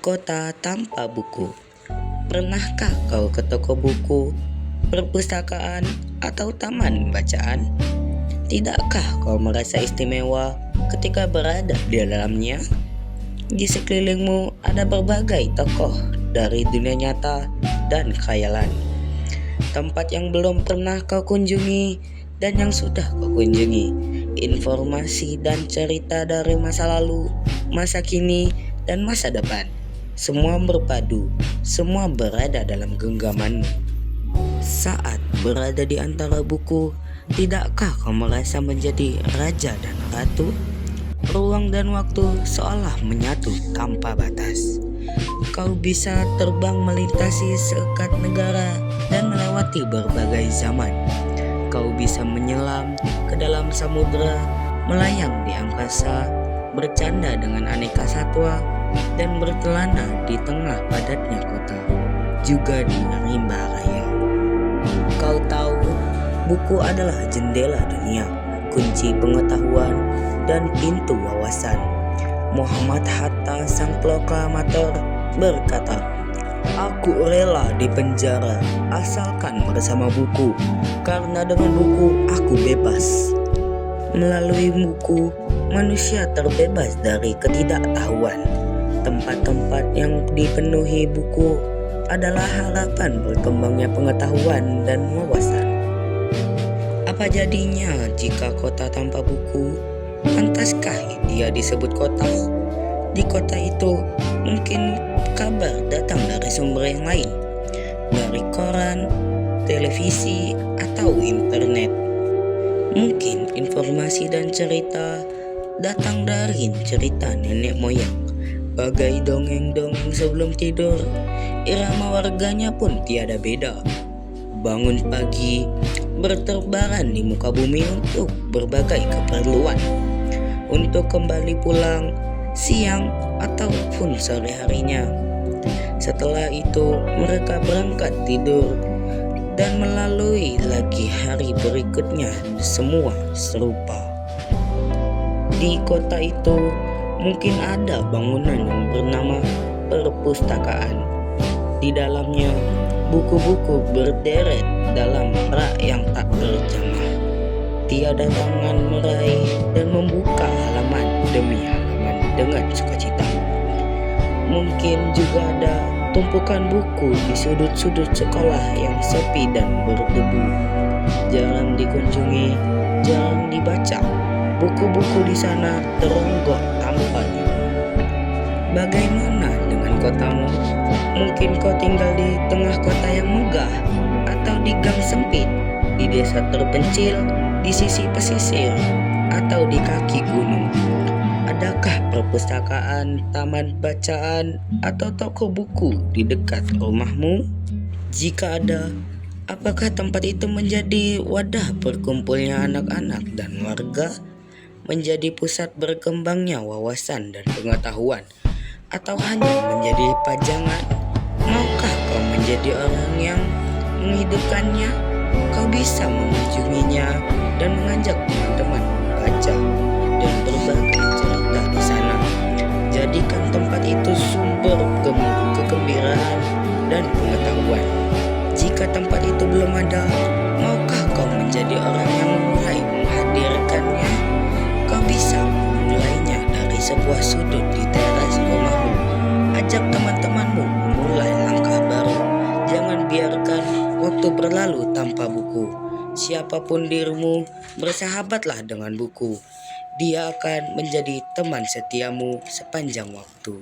kota tanpa buku. Pernahkah kau ke toko buku, perpustakaan, atau taman bacaan? Tidakkah kau merasa istimewa ketika berada di dalamnya? Di sekelilingmu ada berbagai tokoh dari dunia nyata dan khayalan. Tempat yang belum pernah kau kunjungi dan yang sudah kau kunjungi. Informasi dan cerita dari masa lalu, masa kini, dan masa depan. Semua berpadu, semua berada dalam genggamanmu. Saat berada di antara buku, tidakkah kau merasa menjadi raja dan ratu? Ruang dan waktu seolah menyatu tanpa batas. Kau bisa terbang melintasi sekat negara dan melewati berbagai zaman. Kau bisa menyelam ke dalam samudera, melayang di angkasa, bercanda dengan aneka satwa, dan berkelana di tengah padatnya kota, juga di rimba raya. Kau tahu, buku adalah jendela dunia, kunci pengetahuan, dan pintu wawasan. Muhammad Hatta, sang proklamator, berkata, "Aku rela di penjara asalkan bersama buku, karena dengan buku aku bebas." Melalui buku, manusia terbebas dari ketidaktahuan. Tempat-tempat yang dipenuhi buku adalah harapan berkembangnya pengetahuan dan wawasan. Apa jadinya jika kota tanpa buku? Pantaskah dia disebut kota? Di kota itu mungkin kabar datang dari sumber yang lain, dari koran, televisi, atau internet. Mungkin informasi dan cerita datang dari cerita nenek moyang, bagai dongeng-dongeng sebelum tidur. Irama warganya pun tiada beda. Bangun pagi, berterbaran di muka bumi untuk berbagai keperluan, untuk kembali pulang siang ataupun sore harinya. Setelah itu mereka berangkat tidur dan melalui lagi hari berikutnya, semua serupa. Di kota itu mungkin ada bangunan yang bernama perpustakaan. Di dalamnya buku-buku berderet dalam rak yang tak berjamah. Tiada tangan meraih dan membuka halaman demi halaman dengan sukacita. Mungkin juga ada tumpukan buku di sudut-sudut sekolah yang sepi dan berdebu. Jarang dikunjungi, jarang dibaca. Buku-buku di sana teronggok tanpa nilai. Bagaimana dengan kotamu? Mungkin kau tinggal di tengah kota yang megah, atau di gang sempit, di desa terpencil, di sisi pesisir, atau di kaki gunung. Adakah perpustakaan, taman bacaan, atau toko buku di dekat rumahmu? Jika ada, apakah tempat itu menjadi wadah berkumpulnya anak-anak dan warga? Menjadi pusat berkembangnya wawasan dan pengetahuan? Atau hanya menjadi pajangan? Maukah kau menjadi orang yang menghidupkannya? Kau bisa mengunjunginya dan mengajak teman-teman membaca dan berbagi cerita di sana. Jadikan tempat itu sumber kegembiraan dan pengetahuan. Jika tempat itu belum ada, maukah kau menjadi orang yang mulai menghadirkannya? Kau bisa memulainya dari sebuah sudut di teras rumahmu. Ajak teman-temanmu memulai langkah baru. Jangan biarkan waktu berlalu tanpa buku. Siapapun dirimu, bersahabatlah dengan buku. Dia akan menjadi teman setiamu sepanjang waktu.